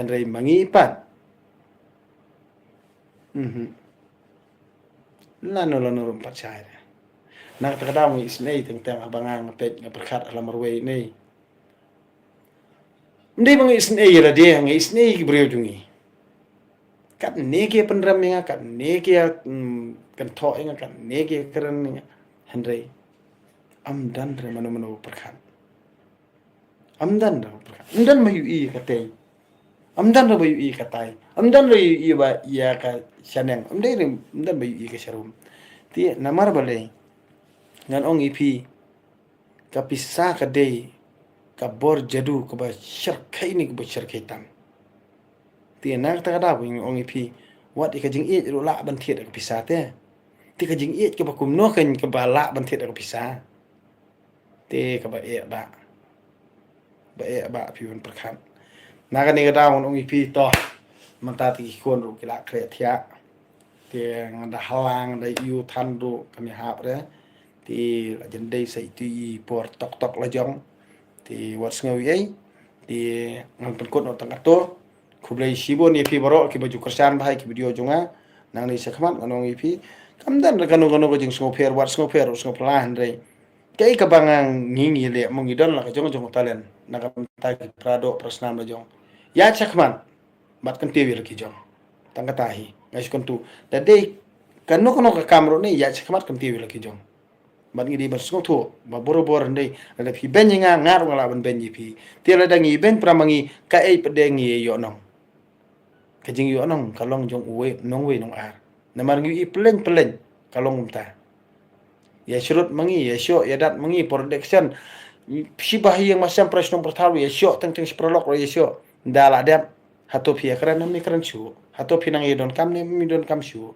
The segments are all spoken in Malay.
Henry mangipat lano percaya nak terkadang isnei tentang abangang tek berkat alam marway ni ndai bang isnei la dia ngai isnei ki brio jungi kat neke penram nga kat neke kan tho nga kat neke keren nga Henry amdan re mano berkat amdan re berkat amdan mayu I katei amdan re bayu I katai amdan re I ba ya ka shaneng amdan bayu I ka sharum ti namar balai ngan ong ipi kapisah kadai kabor jadu kaba syarkai ni kaba syarkai tam ti nak ta kada ong ipi wat ikajing I ru la ban thiet ka pisah te ti kajing I ka bakum no kan ka bala ban thiet ka pisah te ka ba ba pi ban perkhan nak ni kada ong ipi to manta ti kon ru kila kre thia ti ngada halang da yu than ru kami hap re ti jendai sai ti por tok la jong ti wat ngawi ai ti ngang penkot no tang ato kublai sibo ni pi baro ki baju kersan bahai ki video jonga nang ni sakmat nganong ipi kamdan kanu ko jing sngoper wat sngoper sngopelan re kai kabangang ngingi le mongidon la ka jong talen nakam ta prado prasnam la jong ya sakmat mat kan tewi ki jong tang katahi ngai kontu da dei kanu ka kamro ni ya sakmat kan tewi ki jong ban ngi di bar sngo tho ba boro ndai ada pi ben nga ngar ngala ban ben yipi tiala dangi ben pramangi ka ei pedengi yo nong kajing yo nong kalong jong uwe nong we nong ar namar ngi I peleng kalong umta ya syurut mangi ya syo ya dat mangi production si bahi yang masam presno pertalu ya syo teng prolog ya syo ndala dap hato pi akran mi kran chu hato pi nang idon kam ne mi don kam chu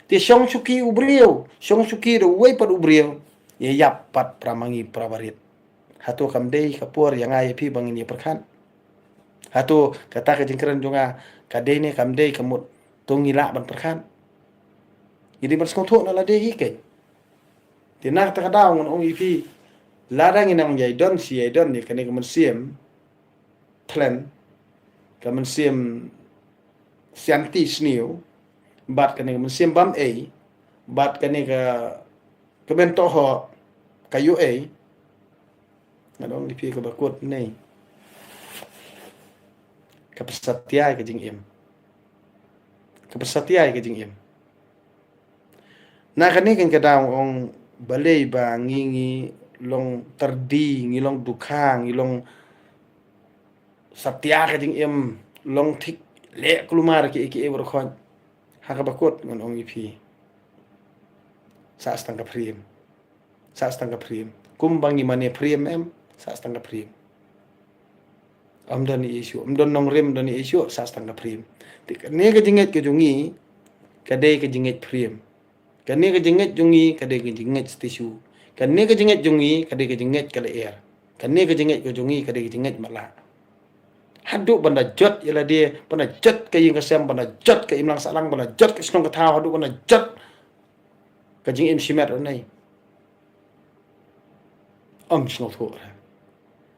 ti syong suki ubrio syong suki do we pad ubrio ya yap pat pramangi prabarit hato kam dei kapur yang ai pi bangin ya perkhan hato kata ka jingkran jonga kadai ne kam dei kamut tungila ban perkhan jadi berskong thok na la dei hike tinak ta kada ong ipi ladang inang jai don si ai don ni kane kamen siem tlen kamen siem sianti sniu bat kane kamen siem bam ei bat kane ka kaben toho kayu ei ngadong ipi ka bakut nei kapasatiai ka jing im kapasatiai ka jing im na kane kan kadang ong balei ba ngingi long terdi ngilong dukha ngilong satya ka jing im long thik le klumar ki e berkhon ha ka bakut ngon ong ipi sa stang ka prim kumbangi mane prim em sa stang ka prim amdan isu amdan nong rem dan isu sa stang ka prim tik ne ka jinget ke jungi kadai ka jinget prim kane ka jinget jungi kadai ka jinget stisu kane ka jinget jungi kadai ka jinget kala air kane ka jinget ke jungi kadai ka jinget mala haduk banda jot yala dia banda jot ka ying kasem banda jot ka imlang salang banda jot ka snong ka thaw haduk banda jot ka jing im simet nai snong tho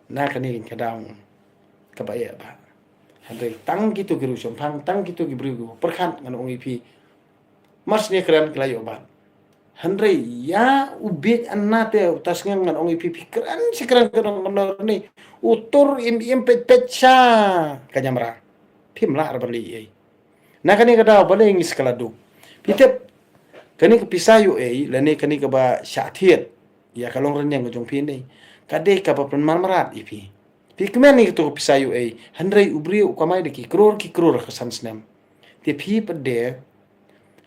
na kane ka daung ka ba ya ba handai tang gitu giru sompang tang gitu gibru perkhan ngan ong ipi mas ni keren kelayo ba handai ya ubit annate utas ngan ong ipi keren sekeren keren ni utur im pet cha kanyamra pimla arbali ai na kani kada bale ngis kala du pitep kani ka pisayu ai lani kani ka ba syathiet ya kalong ren yang jong pin ni kade ka ba marat ipi pikmen ni to pisayu ai handai ubri ukamai de ki kror ka sansnem te pi pede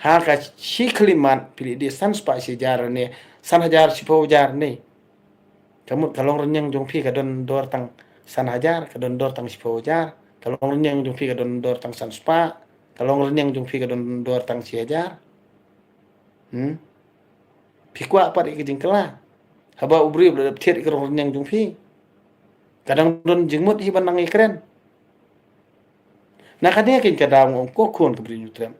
ha ka shikliman pili de sans pa sejarah ne san hajar sipo jar ne kamu kalong ren yang jong pi ka don dor tang san hajar ka don dor tang sipo jar kalong ren yang jong pi ka don dor tang san spa kalong ren yang jong pi ka don dor tang si hajar pikwa pa ke jingkala haba ubri bla thiet ke ron yang jong pi kadang don jingmut hi banang ikren na kadang kin kadang ong ko kon ke brin utrem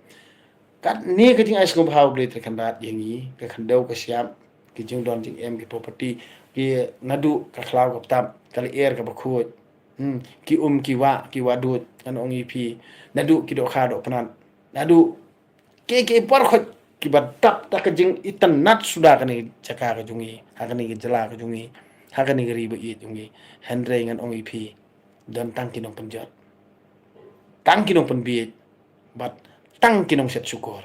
kat ni ke jing ais ngom hau bli ter kandat yangi ke khandau ke siap ke jing don jing em ke property ke ngadu ka khlaw ka tam kali air ka bakhut ki ki wadut kan ong ipi nadu ki do kha do penat nadu ke par khot ki batap tak jing itan nat sudah kan jaka ka jungi hakan ni jela ka jungi hakan ni riba i jungi hendre ngan ong ipi dan tang kinong penjat tang kinong penbiet bat tang kinong set syukur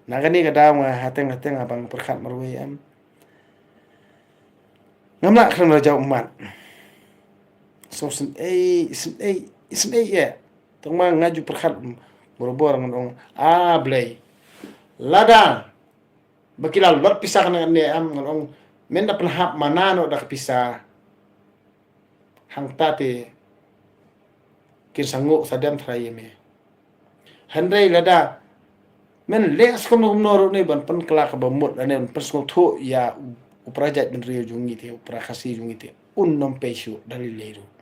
nagani ka daw nga hateng abang perkhat marwe am ngamla kan raja umat so sen ya tong mang ngaju perkhat boro-boro ngon blay lada bakila lot pisah kan ne am ngon menda penhap manano dak pisah hang tate kin sangu sadam thrai me handai lada men les kom noro ne ban pen kelak ba mut ane pen thu ya uprajat ben rio jungi te uprakasi jungi te unnom pesu dari leru